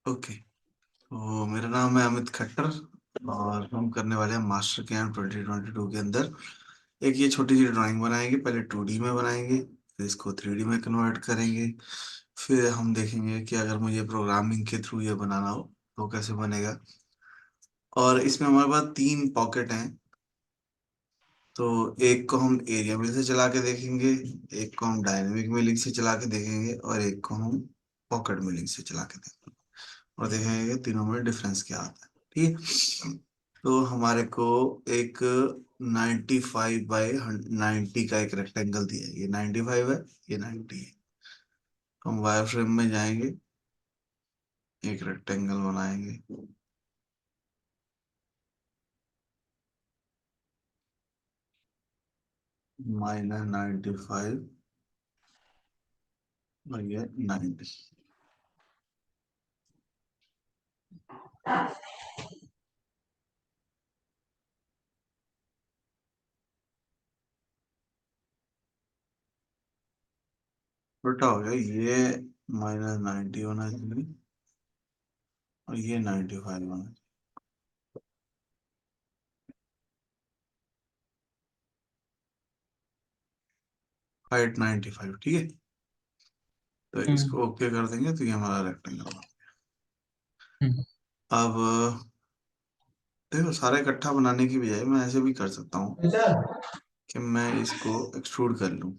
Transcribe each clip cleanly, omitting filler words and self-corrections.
Okay, तो मेरा नाम है अमित खट्टर और हम करने वाले हैं मास्टर कैन 2022 के अंदर एक ये छोटी सी ड्राइंग बनाएंगे। पहले 2D में बनाएंगे, फिर इसको 3D में कन्वर्ट करेंगे। फिर हम देखेंगे कि अगर मुझे प्रोग्रामिंग के थ्रू ये बनाना हो तो कैसे बनेगा। और इसमें हमारे पास 3 पॉकेट हैं, तो एक को हम एरिया मिल से चला के देखेंगे, एक को हम डायनेमिक मिलिंग से चला के देखेंगे और एक को हम पॉकेट मिलिंग से चला के देखेंगे और देखेंगे कि तीनों में डिफरेंस क्या आता है। ठीक है, तो हमारे को एक 95/90 का एक रेक्टेंगल दिया है। ये 95 है, ये 90 है। हम वायर फ्रेम में जाएंगे, एक रेक्टेंगल बनाएंगे। -95 और ये 90। उल्टा हो गया, ये -90 होना चाहिए और ये 95 होना चाहिए। हाइट 95, ठीक है। तो हम्म। इसको ओके कर देंगे तो ये हमारा रेक्टेंगल बना। हम्म। अब देखो, सारा इकट्ठा बनाने की बजाय मैं ऐसे भी कर सकता हूँ अच्छा। कि मैं इसको एक्सट्रूड कर लूँ।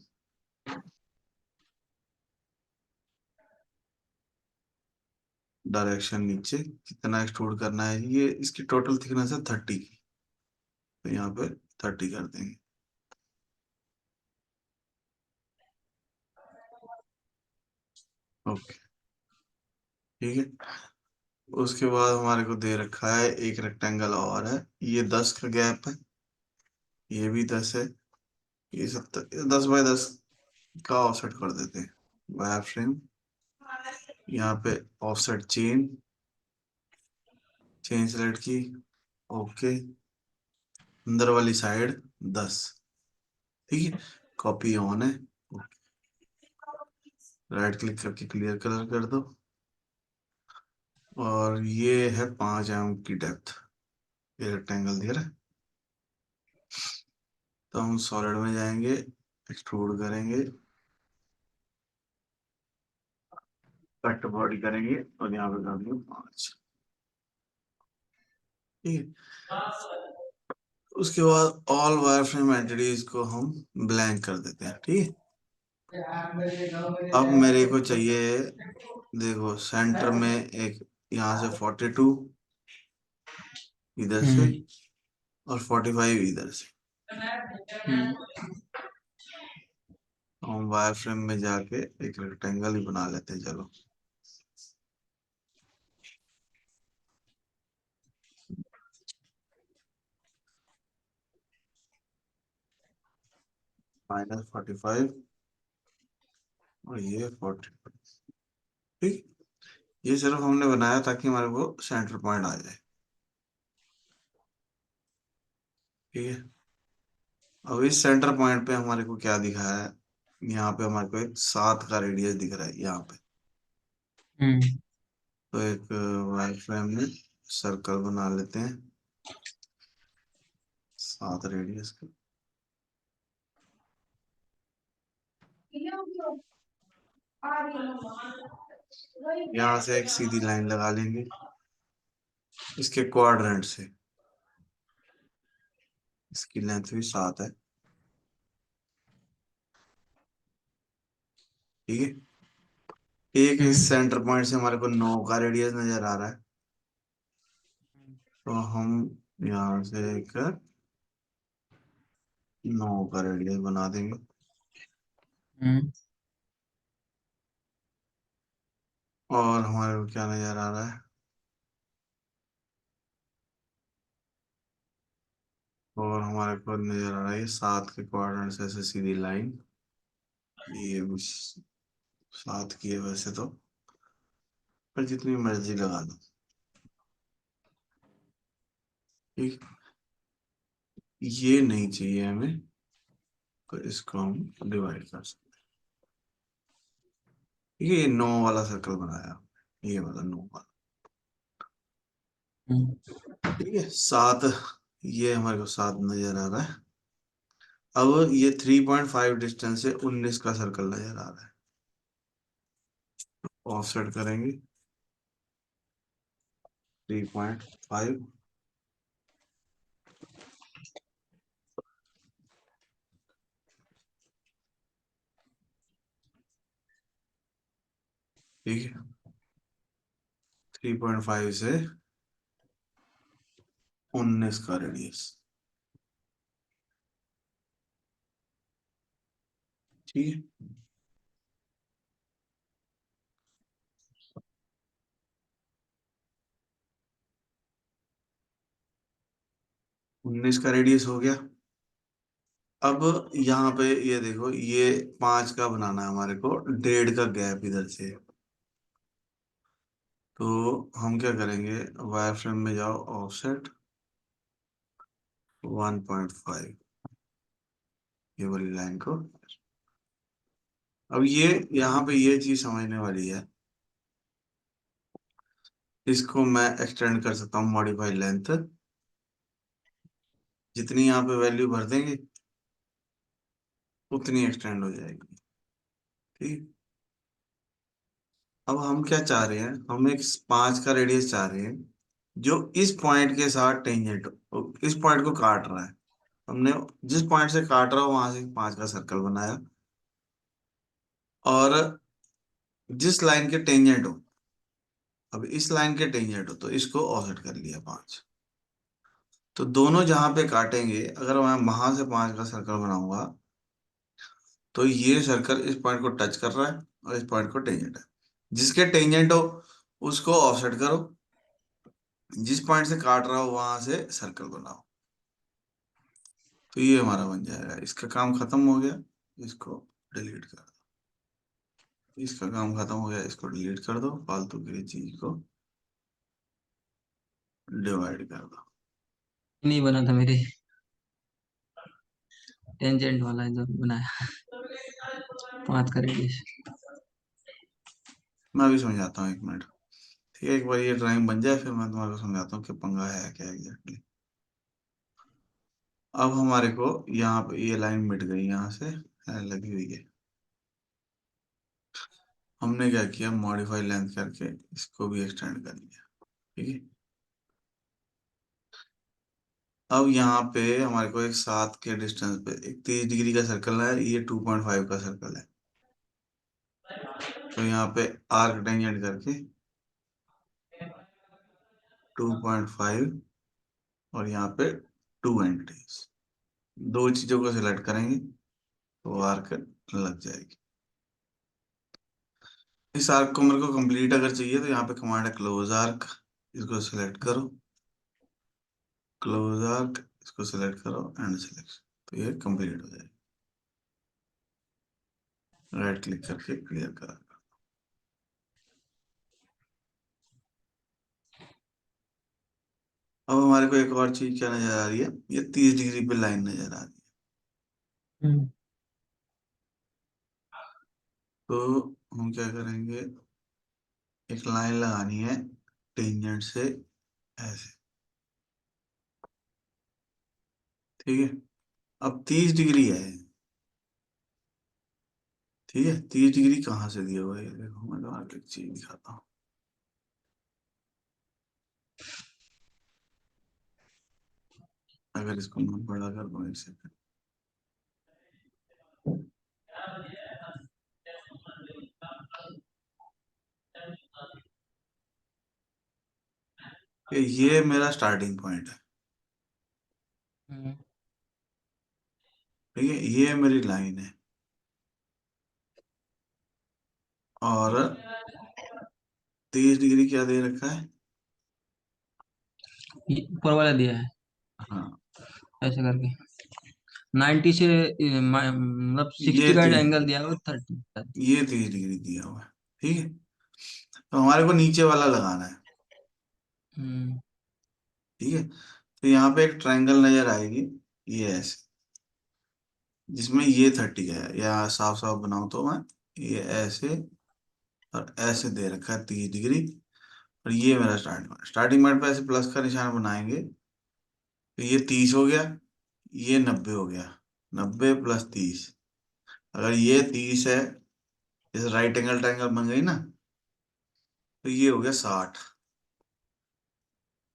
डायरेक्शन नीचे कितना एक्सट्रूड करना है, ये इसकी टोटल थिकनेस है 30 की, तो यहाँ पे 30 कर देंगे। ओके, ठीक है। उसके बाद हमारे को दे रखा है एक रेक्टेंगल और है, ये 10 का गैप है, ये भी 10 है, ये 10 बाय 10 का ऑफसेट कर देते हैं। वायर फ्रेम, यहाँ पे ऑफसेट चेन, चेन सेलेक्ट की, ओके। अंदर वाली साइड 10, ठीक है। कॉपी ऑन है, राइट क्लिक करके क्लियर कलर कर दो। और ये है 5 mm की डेप्थ, ये रेक्टेंगल दिया है। तो हम सॉलिड में जाएंगे, एक्सट्रूड करेंगे, कट बॉडी करेंगे और यहाँ पे कर देंगे 5, ठीक है। उसके बाद ऑल वायर फ्रेम एंटिटीज को हम ब्लैंक कर देते हैं, ठीक है। अब मेरे को चाहिए, देखो सेंटर में एक, यहाँ से 42 इधर से हम्म। और 45 इधर से। हम्म। तो हम वायर फ्रेम में जाके एक रेक्टेंगल ही बना लेते हैं, चलो। -45 और ये 40, ठीक। ये सिर्फ हमने बनाया ताकि हमारे को सेंटर पॉइंट आ जाए, ठीक है। अब इस सेंटर पॉइंट पे हमारे को क्या दिखा है, यहाँ पे हमारे को एक 7 का रेडियस दिख रहा है यहाँ पे। हम्म। तो एक वायर फ्रेम में सर्कल बना लेते हैं 7 रेडियस का। यहाँ से एक सीधी लाइन लगा लेंगे इसके क्वाड्रेंट से, इसकी लेंथ भी 7 है, ठीक है। एक इस हम्म। सेंटर पॉइंट से हमारे को 9 का रेडियस नजर आ रहा है, तो हम यहाँ से एक 9 का रेडियस बना देंगे। हम्म। और हमारे को क्या नजर आ रहा है, और हमारे को नजर आ रहा है 7 के क्वाड्रेंट से ऐसे सीधी लाइन, ये भी 7 की है वैसे तो, पर जितनी मर्जी लगा दो, ठीक। ये नहीं चाहिए हमें, तो इसको हम डिवाइड कर सकते हैं। ये 9 वाला सर्कल बनाया, ये वाला 9 वाला, हम्म, ठीक है, 7, ये हमारे को 7 नजर आ रहा है। अब ये 3.5 डिस्टेंस से 19 का सर्कल नजर आ रहा है। ऑफसेट करेंगे 3.5। ठीक है, 3.5 से 19 का रेडियस। ठीक है, 19 का रेडियस हो गया। अब यहाँ पे ये देखो, ये 5 का बनाना है हमारे को, 1.5 का गैप इधर से। तो हम क्या करेंगे, वायर फ्रेम में जाओ, ऑफसेट 1.5, ये वाली लाइन को। अब ये यहाँ पे ये चीज समझने वाली है, इसको मैं एक्सटेंड कर सकता हूँ, मॉडिफाई लेंथ। जितनी यहाँ पे वैल्यू भर देंगे उतनी एक्सटेंड हो जाएगी। ठीक। अब हम क्या चाह रहे हैं, हम एक 5 का रेडियस चाह रहे हैं जो इस पॉइंट के साथ टेंजेंट, इस पॉइंट को काट रहा है। हमने जिस पॉइंट से काट रहा हो वहां से 5 का सर्कल बनाया, और जिस लाइन के टेंजेंट हो, अब इस लाइन के टेंजेंट हो तो इसको ऑफसेट कर लिया 5। तो दोनों जहां पे काटेंगे, अगर मैं वहां से 5 का सर्कल बनाऊंगा तो ये सर्कल इस पॉइंट को टच कर रहा है और इस पॉइंट को टेंजेंट है। जिसके टेंजेंट हो उसको ऑफसेट करो, जिस पॉइंट से काट रहा हो वहां से सर्कल बनाओ। तो ये हमारा बन जाएगा, इसका काम खत्म हो गया। इसको डिलीट कर दो, इसका काम खत्म हो गया, इसको डिलीट कर दो, फालतू की चीज को डिवाइड कर दो। नहीं बना था मेरे, टेंजेंट वाला जो बनाया 5 का रेडियस। मैं अभी समझाता हूँ, 1 मिनट। ठीक है, एक बार ये ड्राइंग बन जाए फिर मैं तुम्हारे को समझाता हूँ कि पंगा है क्या एग्जैक्टली। अब हमारे को यहाँ पे ये लाइन मिट गई, यहाँ से है लगी हुई है। हमने क्या किया, मॉडिफाई लेंथ करके इसको भी एक्सटेंड कर लिया। ठीक है, अब यहाँ पे हमारे को एक 7 के डिस्टेंस पे एक 30 डिग्री का सर्कल है, ये 2.5 का सर्कल है। तो यहाँ पे आर्क टेंजेंट करके 2.5, और यहाँ पे 2 एंटिटीज, दो चीजों को सिलेक्ट करेंगे तो आर्क लग जाएगी। इस आर्क को मेरे को कंप्लीट अगर चाहिए तो यहाँ पे कमांड है क्लोज आर्क, इसको सिलेक्ट करो, क्लोज आर्क, इसको सिलेक्ट करो एंड सिलेक्शन, तो ये कंप्लीट हो जाएगा। राइट क्लिक करके क्लियर करा। अब हमारे को एक और चीज क्या नजर आ रही है, ये 30 डिग्री पे लाइन नजर आ रही है। हम्म, तो हम क्या करेंगे, एक लाइन लगानी है टेंजेंट से ऐसे। ठीक है, अब 30 डिग्री है। ठीक है, 30 डिग्री कहाँ से दिया हुआ है, ये देखो मैं तुम्हारे एक चीज दिखाता हूँ। अगर इसको मैं बड़ा कर दूं 1 सेकंड। ये मेरा स्टार्टिंग पॉइंट है। हम्म, ठीक है, ये मेरी लाइन है, और 30 डिग्री क्या दे रखा है। ये ऊपर वाला दिया है हाँ, ऐसे करके 90 से मतलब ये 60 का 30, एंगल दिया है और 30। ये 30 डिग्री दिया हुआ है। ठीक है, तो हमारे को नीचे वाला लगाना है। हम्म, ठीक है, तो यहाँ पे एक ट्रायंगल नजर आएगी, ये ऐसे, जिसमें ये 30 है, या साफ साफ बनाऊं तो मैं, ये ऐसे और ऐसे दे रखा है 30 डिग्री, और ये मेरा स्टार्टिंग पॉइंट पे ऐसे प्लस का निशान बनाएंगे तो ये 30 हो गया, ये 90 हो गया। 90 प्लस 30, अगर ये 30 है, जैसे राइट एंगल ट्रायंगल बन गई ना, तो ये हो गया 60।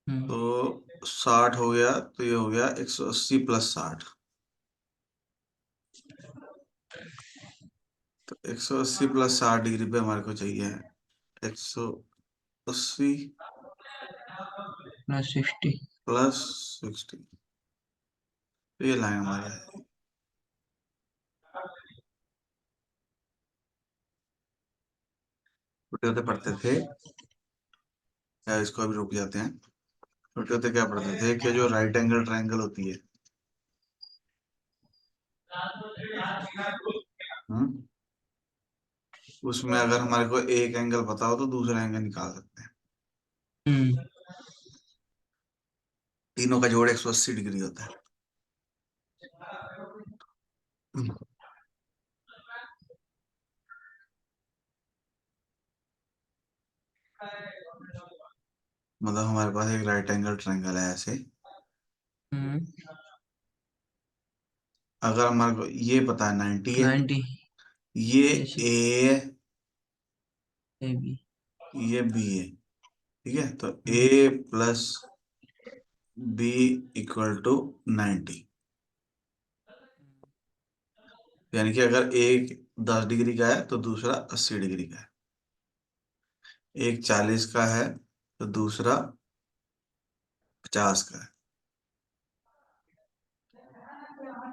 हम्म। तो 60 हो गया, तो ये हो गया 180 प्लस 60। तो 180 प्लस 60 डिग्री पे हमारे को चाहिए 180 +60। प्लस 60। तो ये लाइन हमारी है। छोटे होते पढ़ते थे, या इसको अभी रुक जाते हैं। छोटे होते क्या पढ़ते थे कि जो राइट एंगल ट्रायंगल होती है, हम्म, उसमें अगर हमारे को एक एंगल पता हो तो दूसरा एंगल निकाल सकते हैं। हम्म। तीनों का जोड़ 180 डिग्री होता है। मतलब हमारे पास एक राइट एंगल ट्रायंगल है ऐसे। हम्म। अगर हमारे को ये पता है 90 है, 90। ये ये ए है, AB। ये बी है, ठीक है, तो हम्म। ए प्लस बी इक्वल टू 90। यानी कि अगर एक 10 डिग्री का है तो दूसरा 80 डिग्री का है, एक 40 का है तो दूसरा 50 का है।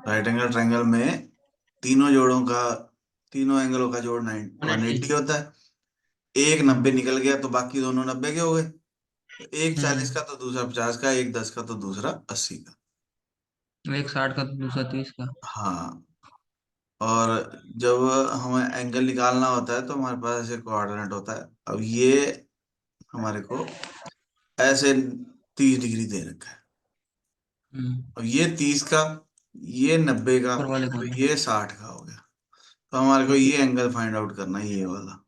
राइट एंगल ट्रायंगल में तीनों जोड़ों का, तीनों एंगलों का जोड़ 180। 180 होता है। एक 90 हम्म। निकल गया तो बाकी दोनों 90 के हो गए। तो एक 40 हम्म। का तो दूसरा 50 का, एक 10 का तो दूसरा 80 का। एक 60 का तो दूसरा 30 का। हाँ। और जब हमें एंगल निकालना होता है तो हमारे पास ऐसे कोऑर्डिनेट होता है। अब ये हमारे को ऐसे 30 डिग्री दे रखा है। हम्म। अब ये 30 का, ये 90 का, ऊपर वाले तो कौन है? ये 60 का हो गया। तो हमारे को हम्म। ये एंगल फाइंड आउट करना है, ये वाला।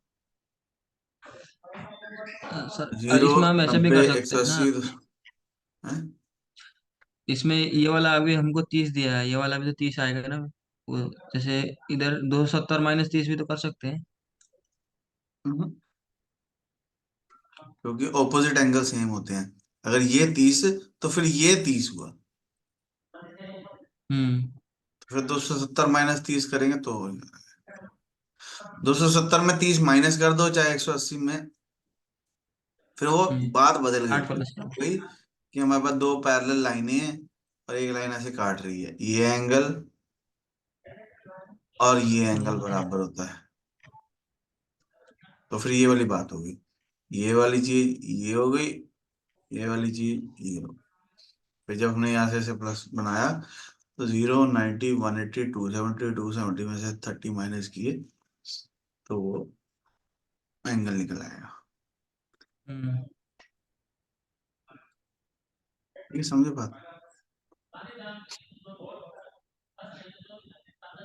सर, 0, इसमें हम ऐसे भी 90, कर एक सकते सौ हैं ना। अस्सी है। इसमें ये वाला अभी हमको 30 दिया है, ये वाला भी तो 30 आएगा ना। वो जैसे इधर 270 -30 भी तो कर सकते हैं। हम्म, क्योंकि ऑपोजिट एंगल सेम होते हैं। अगर ये 30 तो फिर ये 30 हुआ, हम्म। तो फिर 270 माइनस 30 करेंगे तो 270 में 30 माइनस कर दो चाहे 180 में, फिर वो हम्म। बात बदल गई 60 फिर। प्लस। वही कि हमारे पास दो पैरेलल लाइनें हैं और एक लाइन ऐसे काट रही है, ये एंगल और ये एंगल हम्म। बराबर होता है। तो फिर ये वाली बात होगी, ये वाली चीज ये हो गई, ये वाली चीज ये हो गई। फिर जब हमने यहाँ से ऐसे प्लस बनाया तो 0, 90, 180, 270, 270 में से 30 माइनस किए तो वो एंगल निकल आएगा। हम्म। ये समझे बात।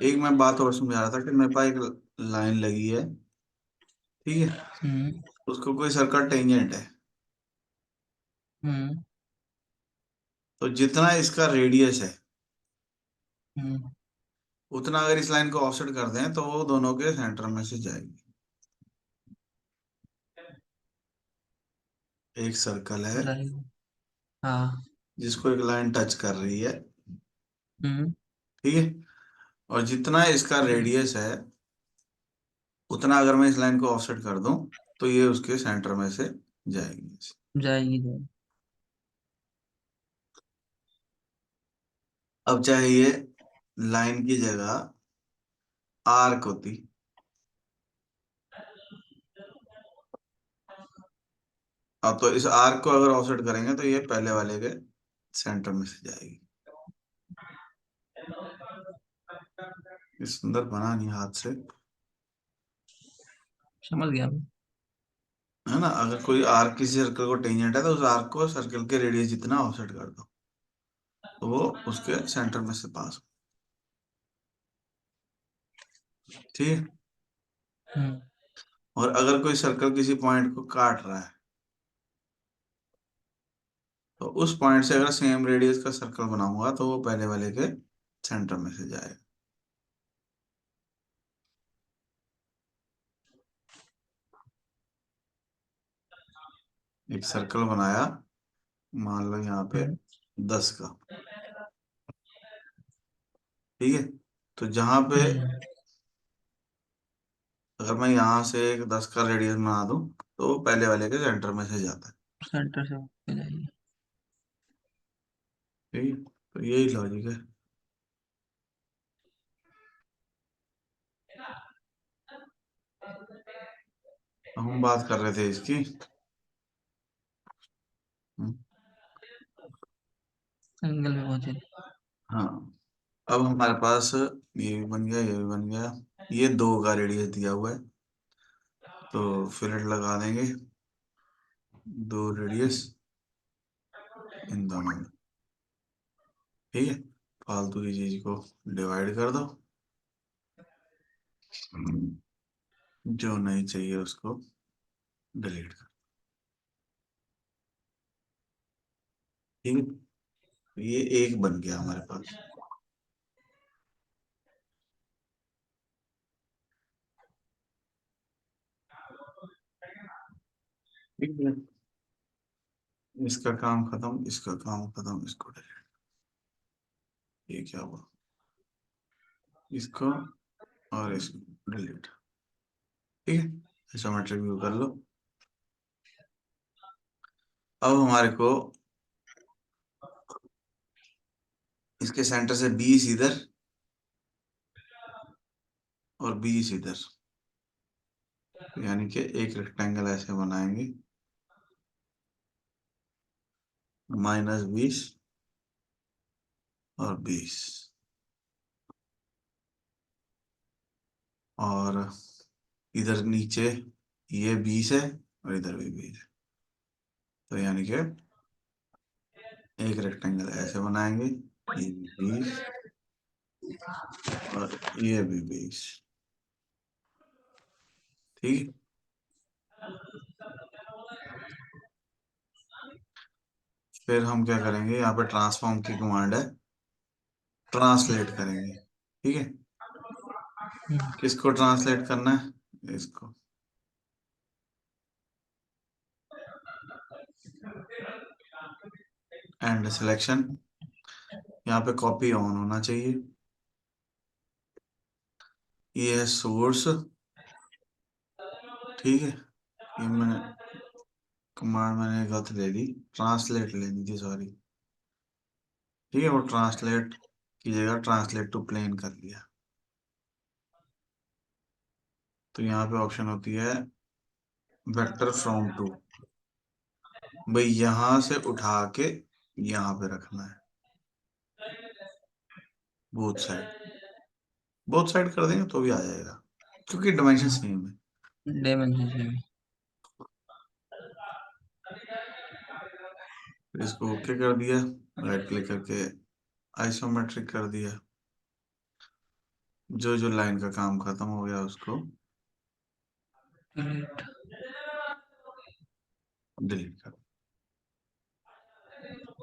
एक मैं बात और समझा रहा था कि मेरे पास एक लाइन लगी है, ठीक है, हम्म। उसको कोई सर्कल टेंजेंट है। हम्म। तो जितना इसका रेडियस है हम्म। उतना अगर इस लाइन को ऑफसेट कर दें तो वो दोनों के सेंटर में से जाएगी। एक सर्कल है जाएगा। हाँ। जिसको एक लाइन टच कर रही है, हम्म। ठीक है, और जितना इसका हम्म। रेडियस है उतना अगर मैं इस लाइन को ऑफसेट कर दूं तो ये उसके सेंटर में से जाएगी। जाएगी। अब चाहे ये लाइन की जगह आर्क होती, अब तो इस आर्क को अगर ऑफसेट करेंगे तो ये पहले वाले के सेंटर में से जाएगी। ये सुंदर बना नहीं हाथ से, समझ गया मैं। है ना। अगर कोई आर्क किसी सर्कल को टेंजेंट है तो उस आर्क को सर्कल के रेडियस जितना ऑफसेट कर दो तो वो उसके सेंटर में से पास हो। ठीक है। हम्म। और अगर कोई सर्कल किसी पॉइंट को काट रहा है तो उस पॉइंट से अगर सेम रेडियस का सर्कल बनाऊंगा तो वो पहले वाले के सेंटर में से जाएगा। एक सर्कल बनाया, मान लो यहाँ पे हम्म 10 का। ठीक है, तो जहां पे हम्म। अगर मैं यहाँ से एक 10 का रेडियस बना दूं तो वो पहले वाले के सेंटर में से जाता है। सेंटर से होके जाएगी। ठीक है, तो यही लॉजिक है। अब हम बात कर रहे थे इसकी। हम्म, एंगल में पहुंचे। हाँ, अब हमारे पास ये भी बन गया, ये भी बन गया। ये 2 का रेडियस दिया हुआ है, तो फिलेट लगा देंगे 2 रेडियस इन दोनों में। ठीक है, फालतू की चीज को डिवाइड कर दो, जो नहीं चाहिए उसको डिलीट कर। ठीक है, तो ये एक बन गया हमारे पास। ठीक है, इसका काम खत्म, इसका काम खत्म, इसको डिलीट। ये क्या हुआ, इसको और इसको डिलीट। ठीक है, आइसोमेट्रिक व्यू कर लो। अब हमारे को इसके सेंटर से 20 इधर और 20 इधर, यानी कि एक रेक्टेंगल ऐसे बनाएंगे, -20 और 20। और इधर नीचे ये 20 है और इधर भी 20 है, तो यानी कि एक रेक्टेंगल ऐसे बनाएंगे, ये भी 20 और ये भी 20। ठीक है, फिर हम क्या करेंगे, यहाँ पे ट्रांसफॉर्म की कमांड है, ट्रांसलेट करेंगे। ठीक है, किसको ट्रांसलेट करना है, इसको। एंड सिलेक्शन, यहाँ पे कॉपी ऑन होना चाहिए। ये है सोर्स। ठीक है, ये मैंने कमांड मैंने गलत ले ली, ट्रांसलेट लेनी थी, सॉरी। ठीक है, वो ट्रांसलेट की जगह ट्रांसलेट टू प्लेन कर लिया। तो यहाँ पे ऑप्शन होती है वेक्टर फ्रॉम टू, भाई यहाँ से उठा के यहाँ पे रखना है, बोथ साइड। बोथ साइड कर देंगे तो भी आ जाएगा, क्योंकि डायमेंशन सेम है। डायमेंशन से भी। फिर इसको ओके कर दिया, राइट क्लिक करके आइसोमेट्रिक कर दिया। जो जो लाइन का काम खत्म हो गया उसको डिलीट। डिलीट कर।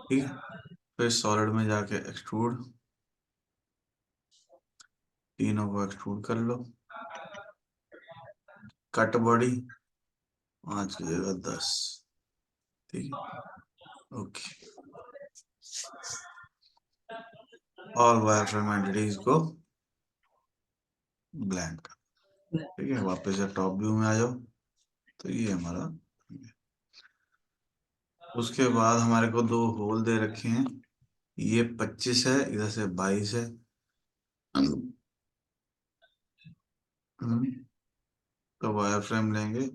ठीक है, फिर सॉलिड में जाके एक्सट्रूड, तीनों को एक्सट्रूड कर लो। कट बॉडी 5 की जगह 10। ठीक है, okay. All wire frame entities को ब्लैंक। ठीक है, वापस से टॉप व्यू में आ जाओ, तो ये हमारा। उसके बाद हमारे को 2 होल दे रखे हैं, ये 25 है, इधर से 22 है। हम्म, तो वायर फ्रेम लेंगे,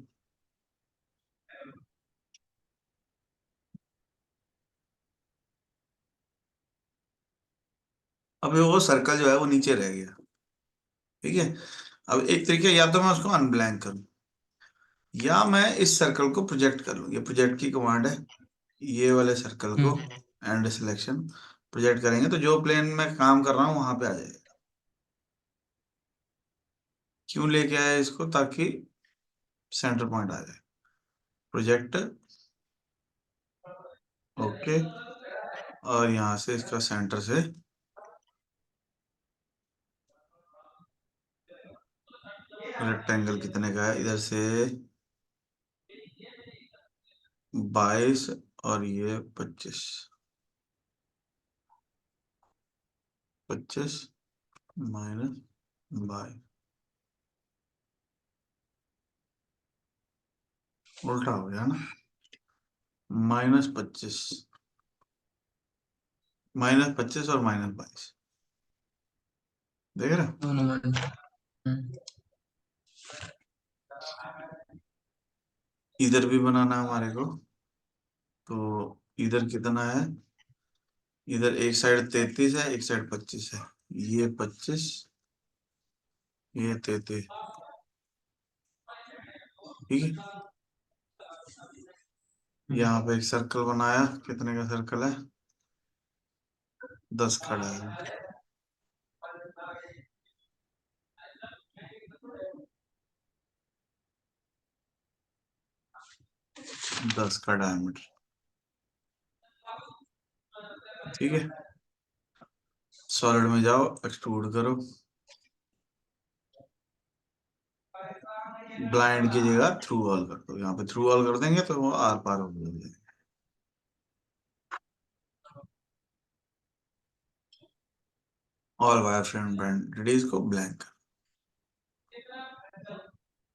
अब वो सर्कल जो है वो नीचे रह गया। ठीक है, अब एक तरीका, या तो मैं उसको अनब्लैंक करूं, या मैं इस सर्कल को प्रोजेक्ट कर लूं। ये प्रोजेक्ट की कमांड है, ये वाले सर्कल को हम्म एंड सिलेक्शन प्रोजेक्ट करेंगे तो जो प्लेन में काम कर रहा हूँ वहां पे आ जाएगा। क्यों लेके आया इसको, ताकि सेंटर पॉइंट आ जाए। Project okay. और यहाँ से इसका सेंटर से रेक्टेंगल कितने का है, इधर से 22 और ये 25, 25 माइनस 22, उल्टा हो गया ना, -25, -25 और -22, देख रहे हो। दोनों माइनस। इधर भी बनाना है हमारे को, तो इधर कितना है, इधर एक साइड 33 है, एक साइड 25 है, ये 25, ये 33, ठीक है। यहाँ पे एक सर्कल बनाया, कितने का सर्कल है, 10 का डायमीटर, 10 का डायमीटर, ठीक है। सॉलिड में जाओ, एक्सट्रूड करो, ब्लाइंड की जगह थ्रू ऑल कर दो, यहाँ पे थ्रू ऑल कर देंगे तो वो आर पार हो जाएगा। All wire frame brand release को ब्लैंक,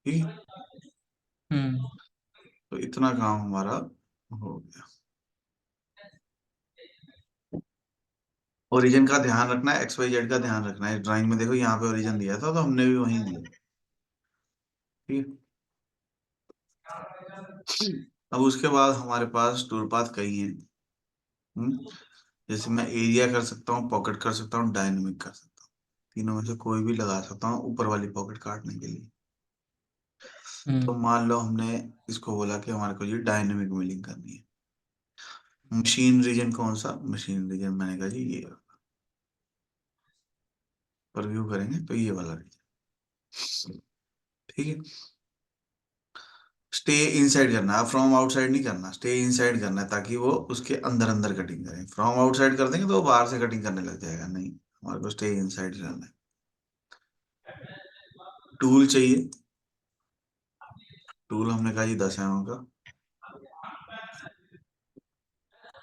ठीक है। हम्म। तो इतना काम हमारा हो गया। ओरिजिन का ध्यान रखना है, एक्स वाई जेड का ध्यान रखना है, ड्राइंग में देखो यहाँ पे ओरिजिन दिया था तो हमने भी वहीं दिया, ठीक है। अब उसके बाद हमारे पास टूल पाथ कई हैं। हम्म, जैसे मैं एरिया कर सकता हूँ, पॉकेट कर सकता हूँ, डायनेमिक कर सकता हूँ, तीनों में से कोई भी लगा सकता हूँ ऊपर वाली पॉकेट काटने के लिए। तो हम्म। मान लो हमने इसको बोला कि हमारे को ये डायनेमिक मिलिंग करनी है। मशीन रीजन कौन सा, मशीन रीजन मैंने कहा जी ये, पर व्यू करेंगे तो ये वाला रीजन, ठीक है। स्टे इनसाइड करना है, फ्रॉम आउटसाइड नहीं करना, स्टे इनसाइड करना है ताकि वो उसके अंदर अंदर कटिंग करे। फ्रॉम आउटसाइड कर देंगे तो वो बाहर से कटिंग करने लग जाएगा, नहीं, हमारे को स्टे इनसाइड करना है। टूल चाहिए, टूल हमने कहा जी 10 mm का,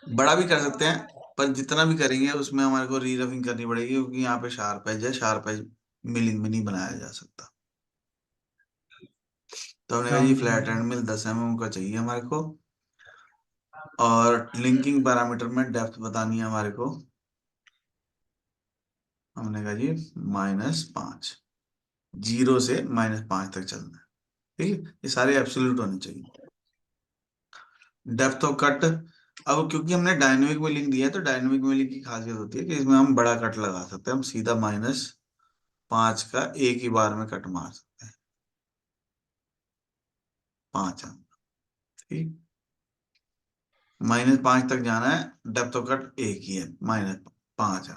बड़ा भी कर सकते हैं, पर जितना भी करेंगे उसमें हमारे को री रफिंग करनी पड़ेगी क्योंकि यहाँ पे शार्प एज है, शार्प एज मिलिंग में नहीं बनाया जा सकता। तो हमने कहा जी राउंड नहीं फ्लैट होता। एंड मिल 10 mm का चाहिए हमारे को। और लिंकिंग पैरामीटर में डेप्थ बतानी है हमारे को, हमने कहा जी -5, 0 से -5 तक चलना है, ठीक है। ये सारे एब्सोल्यूट होने चाहिए। डेप्थ ऑफ कट, अब क्योंकि हमने डायनेमिक मिलिंग दिया है तो डायनेमिक मिलिंग की खासियत होती है कि इसमें हम बड़ा कट लगा सकते हैं, हम सीधा -5 का एक ही बार में कट मार सकते हैं, 5 ठीक, -5 तक जाना है, डेप्थ ऑफ कट एक ही है, -5 है,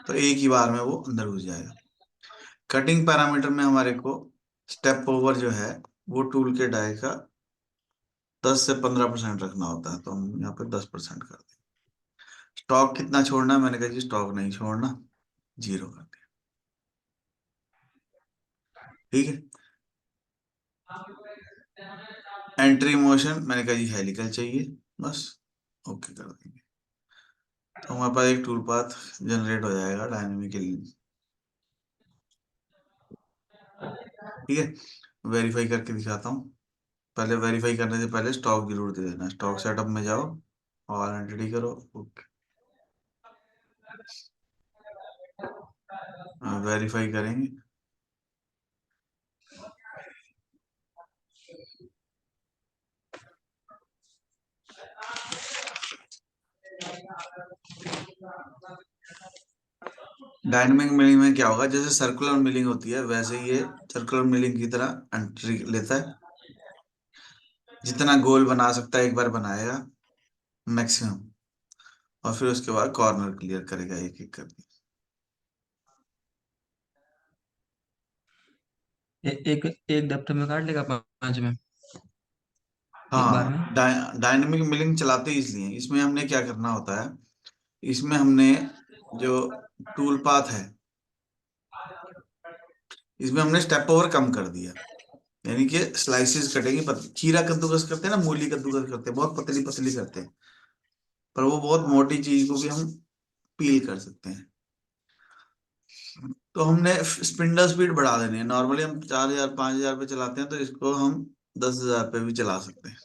तो एक ही बार में वो अंदर घुस जाएगा। कटिंग पैरामीटर में हमारे को स्टेप ओवर जो है वो टूल के डाई का 10 से 15% रखना होता है, तो हम यहाँ पे 10% कर दें। स्टॉक कितना छोड़ना है, मैंने कहा जी स्टॉक नहीं छोड़ना, 0 कर दिया, ठीक है। एंट्री मोशन मैंने कहा जी हेलिकल चाहिए, बस ओके कर देंगे, तो हमारे पास एक टूल पाथ जनरेट हो जाएगा डायनेमिकली, ठीक है। वेरीफाई करके दिखाता हूँ, पहले वेरीफाई करने से पहले स्टॉक जरूर दे देना, स्टॉक सेटअप में जाओ और एंटिटी करो, ओके, वेरीफाई करेंगे। डायनेमिक मिलिंग में क्या होगा, जैसे सर्कुलर मिलिंग होती है वैसे ही ये सर्कुलर मिलिंग की तरह एंट्री लेता है, जितना गोल बना सकता है एक बार बनाएगा मैक्सिमम, और फिर उसके बाद कॉर्नर क्लियर करेगा एक एक करके। एक एक डेप्थ में काट लेगा 5 में, एक हाँ, बार में। डायनेमिक मिलिंग चलाते ही इसलिए इसमें हमने क्या करना होता है, इसमें हमने जो टूल पाथ है, इसमें हमने स्टेप ओवर कम कर दिया। यानी कि स्लाइसेस कटेंगे, खीरा कद्दूकस करते हैं ना, मूली कद्दूकस करते हैं, बहुत पतली पतली करते हैं, पर वो बहुत मोटी चीज को भी हम पील कर सकते हैं। तो हमने स्पिंडल स्पीड बढ़ा देनी है। नॉर्मली हम 4,000 5,000 पे चलाते हैं, तो इसको हम 10,000 पे भी चला सकते हैं।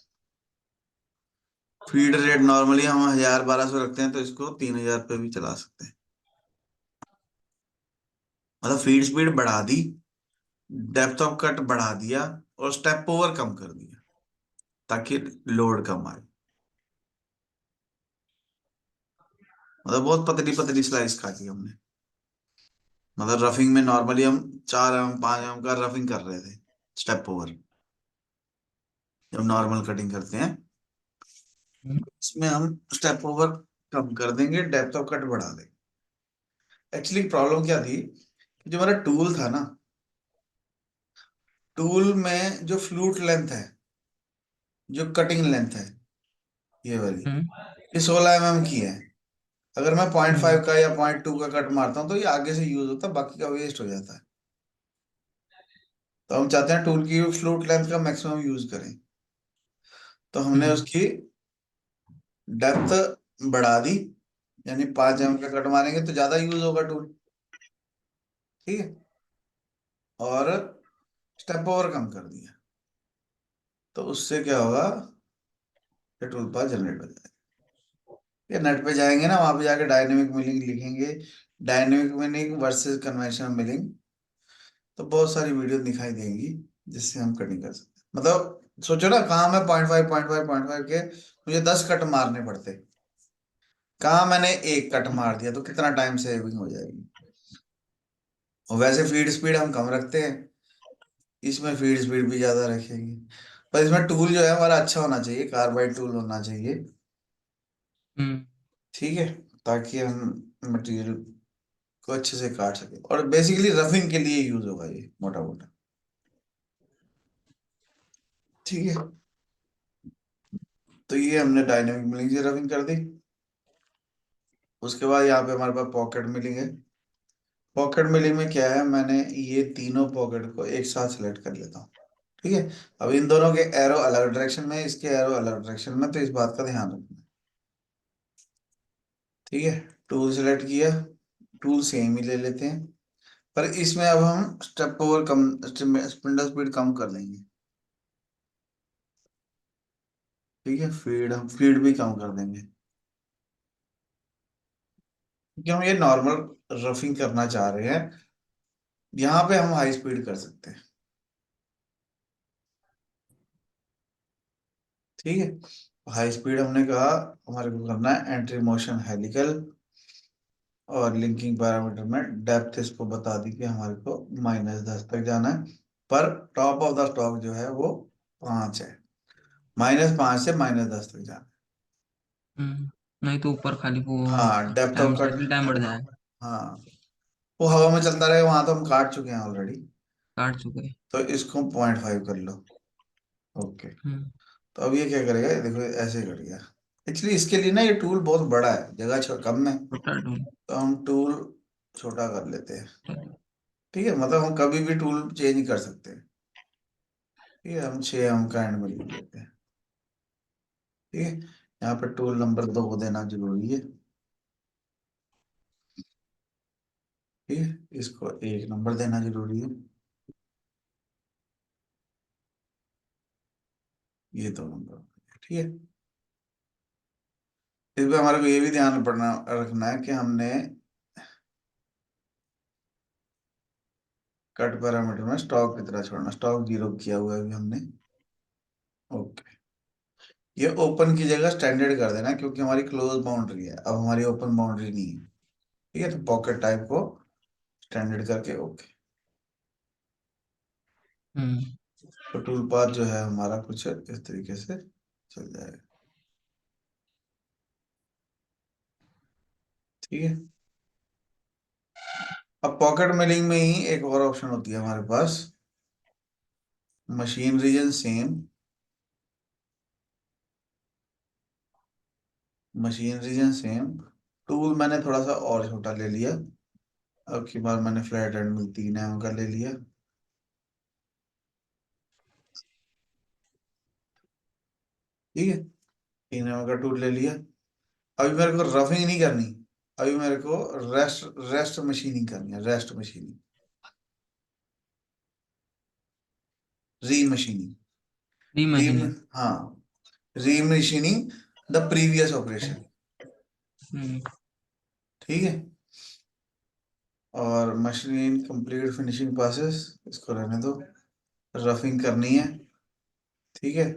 फीड रेट नॉर्मली हम 1,000 1,200 रखते हैं, तो इसको 3,000 पे भी चला सकते हैं। मतलब फीड स्पीड बढ़ा दी, डेप्थ ऑफ कट बढ़ा दिया, और स्टेप ओवर कम कर दिया, ताकि लोड कम आए। मतलब बहुत पतली पतली स्लाइस काटी हमने। मतलब रफिंग में नॉर्मली हम 4 mm 5 mm का रफिंग कर रहे थे, स्टेप ओवर जब नॉर्मल कटिंग करते हैं, हम्म। इसमें हम स्टेप ओवर कम कर देंगे, डेप्थ ऑफ कट बढ़ा देंगे। एक्चुअली प्रॉब्लम क्या थी कि जो हमारा टूल था ना, टूल में जो फ्लूट लेंथ है, जो कटिंग लेंथ है, ये वाली, हम्म। ये 16 mm की है। अगर मैं 0.5 हम्म। का या 0.2 का कट मारता हूँ, तो ये आगे से यूज होता है, बाकी का वेस्ट हो जाता है। तो हम चाहते हैं टूल की फ्लूट लेंथ का मैक्सिमम यूज करें, तो हमने हम्म। उसकी डेप्थ बढ़ा दी। यानी 5 mm का कट मारेंगे तो ज्यादा यूज होगा टूल, ठीक है। और स्टेप ओवर कम कर दिया, तो उससे क्या होगा, ये टूल पाथ जनरेट हो जाएगा। ये नेट पे जाएंगे ना, वहां पे जाके डायनेमिक मिलिंग लिखेंगे, dynamic milling versus conventional milling, तो बहुत सारी वीडियो दिखाई देंगी, जिससे हम कटिंग कर सकते हैं। मतलब सोचो ना, कहाँ मैं 0.5 के मुझे 10 कट मारने पड़ते, कहाँ मैंने एक कट मार दिया, तो कितना टाइम सेविंग हो जाएगी। और वैसे फीड स्पीड हम कम रखते हैं, इसमें फीड स्पीड भी ज्यादा रखेंगे। पर इसमें टूल जो है हमारा अच्छा होना चाहिए, कार्बाइड टूल होना चाहिए, हम्म। ठीक है, ताकि हम मटेरियल को अच्छे से काट सके। और बेसिकली रफिंग के लिए यूज होगा ये, मोटा मोटा, ठीक है। तो ये हमने डायनेमिक मिलिंग से रफिंग कर दी। उसके बाद यहाँ पे हमारे पास पॉकेट मिलिंग है। पॉकेट मिलिंग में क्या है, मैंने ये तीनों पॉकेट को एक साथ सेलेक्ट कर लेता हूँ, ठीक है। अब इन दोनों के एरो अलग डायरेक्शन में, इसके एरो अलग डायरेक्शन में, तो इस बात का ध्यान रखना, ठीक है। टूल सेलेक्ट किया, टूल सेम ही ले लेते हैं, पर इसमें अब हम स्टेप ओवर कम, स्पिंडल स्पीड कम कर देंगे, ठीक है। फीड हम फीड भी कम कर देंगे, क्योंकि हम ये नॉर्मल रफिंग करना चाह रहे हैं। यहाँ पे हम हाई स्पीड कर सकते हैं, ठीक है। हाई स्पीड हमने कहा हमारे को करना है एंट्री मोशन हेलिकल, और लिंकिंग पैरामीटर में डेप्थ इसको बता दी कि हमारे को -10 तक जाना है, पर टॉप ऑफ द स्टॉक जो है वो 5 है, -5 से -10 तक जाना हम्म। नहीं तो ऊपर खाली वो है। हाँ, depth time of cut, cycle time बढ़ जाए। हाँ, वो हवा में चलता रहे, वहां तो हम काट चुके हैं ऑलरेडी। काट चुके। तो इसको 0.5 कर लो, ओके। हम्म। तो अब ये क्या करेगा, ये देखो ऐसे कट गया। एक्चुअली इसके लिए ना ये टूल बहुत बड़ा है, जगह कम है, छोटा टूल। तो हम टूल छोटा कर लेते हैं, ठीक है। मतलब हम कभी भी टूल चेंज कर सकते हैं, ठीक है। हम 6 mm का एंड मिल लेते हैं, ठीक है। यहाँ पे टूल नंबर 2 देना जरूरी है, ठीक है। इसको 1 नंबर देना जरूरी है, ये 2 नंबर, ठीक है। इसमें हमारे को ये भी ध्यान पड़ना रखना है कि हमने कट पैरामीटर में स्टॉक कितना छोड़ना, स्टॉक 0 किया हुआ है अभी हमने, ओके। ये ओपन की जगह स्टैंडर्ड कर देना, क्योंकि हमारी क्लोज बाउंड्री है, अब हमारी ओपन बाउंड्री नहीं है, ठीक है। तो पॉकेट टाइप को स्टैंडर्ड करके, ओके। हम्म। तो टूल पाथ जो है हमारा कुछ इस तरीके से चल जाएगा, ठीक है। अब पॉकेट मिलिंग में ही एक और ऑप्शन होती है हमारे पास, machine region same, machine region same. Tool मैंने थोड़ा सा और छोटा ले लिया। अब की बार मैंने फ्लैट एंड में 3 mm का ले लिया। ठीक है, 3 mm का टूल ले लिया। अभी मेरे को रफिंग नहीं करनी। अभी मेरे को रेस्ट रेस्ट मशीनिंग करनी है, रेस्ट मशीनिंग, री मशीनिंग। री री, मशीनिंग। हाँ, री मशीनिंग द प्रीवियस ऑपरेशन। हम्म। ठीक है, और मशीन कंप्लीट फिनिशिंग प्रोसेस, इसको रहने दो। रफिंग करनी है। ठीक है,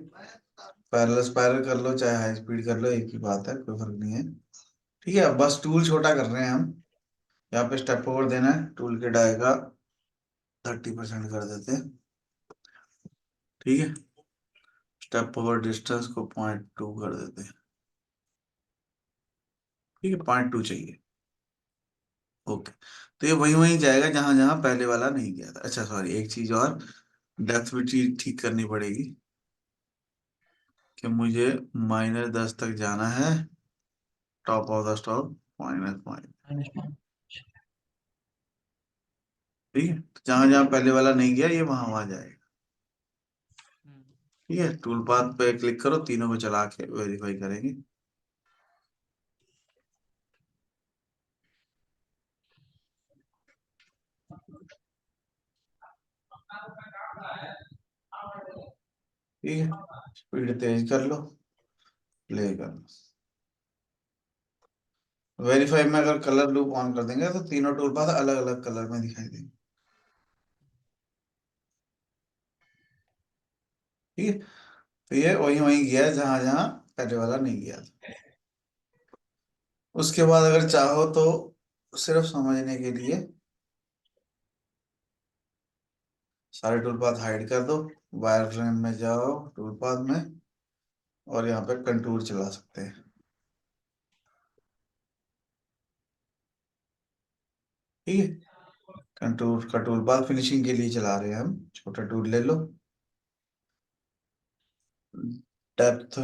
पैरेलल स्पाइरल कर लो चाहे हाई स्पीड कर लो, एक ही बात है, कोई फर्क नहीं है। ठीक है, बस टूल छोटा कर रहे हैं हम। यहाँ पे स्टेप ओवर देना है, टूल के डाई का 30% कर देते हैं। ठीक है, स्टेप ओवर डिस्टेंस को 0.2 कर देते हैं। ठीक है, 0.2 चाहिए। ओके, तो ये वहीं वहीं जाएगा जहां जहां पहले वाला नहीं गया था। अच्छा सॉरी, एक चीज और, डेप्थ भी ठीक करनी पड़ेगी कि मुझे -10 तक जाना है। Top of the stock -5। ठीक है, तो जहां जहां पहले वाला नहीं गया ये वहां वहां जाएगा। ठीक है, टूल पाथ पे क्लिक करो, तीनों को चला के वेरीफाई करेंगे। ठीक है, स्पीड तेज कर लो, प्ले कर लो। वेरीफाई में अगर कलर लूप ऑन कर देंगे तो तीनों टूल पाथ अलग अलग कलर में दिखाई देंगे। ठीक है, तो ये वही वही गया जहां जहां पहले वाला नहीं गया था। उसके बाद अगर चाहो तो सिर्फ समझने के लिए सारे टूल पाथ हाइड कर दो, वायर फ्रेम में जाओ टूल पाथ में, और यहाँ पे कंटूर चला सकते हैं। ठीक है, कंटूर का टूल पाथ फिनिशिंग के लिए चला रहे हैं हम, छोटा टूल ले लो। डेप्थ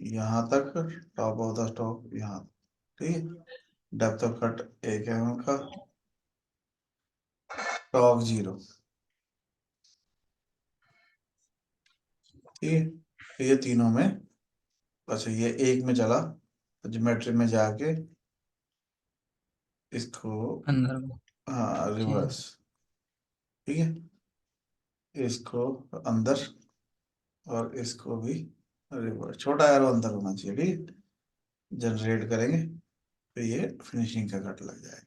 यहाँ तक, टॉप ऑफ द स्टॉक यहाँ तक। ठीक है, डेप्थ ऑफ कट 1 mm का, टॉप 0। ठीक है, तो ये तीनों में, अच्छा ये एक में चला, तो ज्योमेट्री में जाके इसको, अंदर को। हाँ ठीक है। रिवर्स। ठीक है, इसको अंदर, और इसको भी रिवर्स, छोटा एरो अंदर होना चाहिए। ठीक है, जनरेट करेंगे तो ये फिनिशिंग का कट लग जाएगा।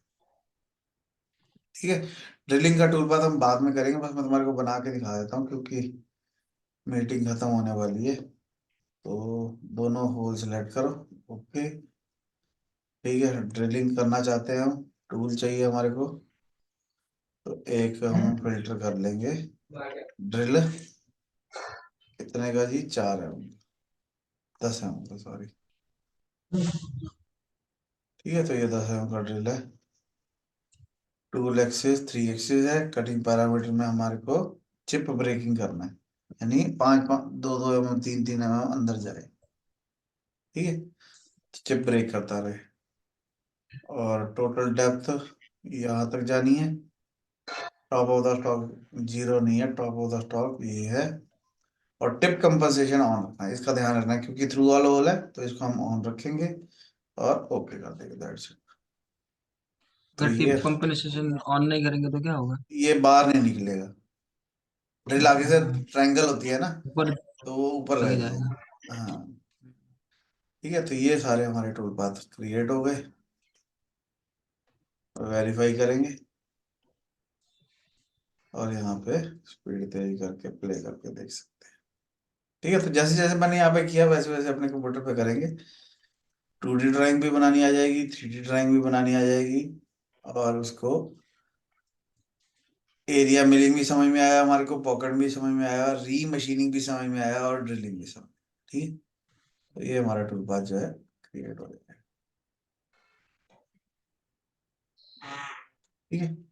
ठीक है, ड्रिलिंग का टूल पाथ हम बाद में करेंगे, बस मैं तुम्हारे को बना के दिखा देता हूँ क्योंकि मीटिंग खत्म होने वाली है। तो दोनों होल सेलेक्ट करो। ओके, ठीक है, ड्रिलिंग करना चाहते हैं हम, टूल चाहिए हमारे को, तो एक हम फिल्टर कर लेंगे। ड्रिल कितने का जी, 4 mm, 10 mm का, सॉरी। ठीक है, तो ये 10 mm का ड्रिल है। टूल एक्सिस 3 एक्सिस है। कटिंग पैरामीटर में हमारे को चिप ब्रेकिंग करना है, यानी 5 5 2 2 mm 3 3 mm अंदर जाए। ठीक है, चिप ब्रेक करता रहे। और टोटल डेप्थ यहाँ तक जानी है। टॉप ऑफ द स्टॉक 0 नहीं है, टॉप ऑफ द स्टॉक ये है। और टिप कंपनसेशन ऑन रखना है, इसका ध्यान रखना है क्योंकि थ्रू वाला होल है, तो इसको हम ऑन रखेंगे और ओके कर देंगे, दैट्स इट। तो अगर टिप ये कंपनसेशन ऑन नहीं करेंगे तो क्या होगा? ये बाहर नहीं निकलेगा। ड्रिल आगे से ट्रायंगल होती है ना, ऊपर तो वो ऊपर लग रह जाएगा। जाएगी। हाँ, ठीक है, तो ये सारे हमारे टूल पाथ क्रिएट हो गए। वेरीफाई करेंगे और यहाँ पे स्पीड तेज करके प्ले करके देख सकते हैं। ठीक है, तो जैसे जैसे मैंने यहाँ पे किया वैसे वैसे अपने कंप्यूटर पे करेंगे। 2D ड्राइंग भी बनानी आ जाएगी, 3D ड्राइंग भी बनानी आ जाएगी, और उसको एरिया मिलिंग भी समझ में आया हमारे को, पॉकेट भी समझ में आया, री मशीनिंग भी समझ में आया, और ड्रिलिंग भी समझ। ठीक है, तो ये हमारा टूल पाथ जो है क्रिएट हो जाएगा। ठीक है।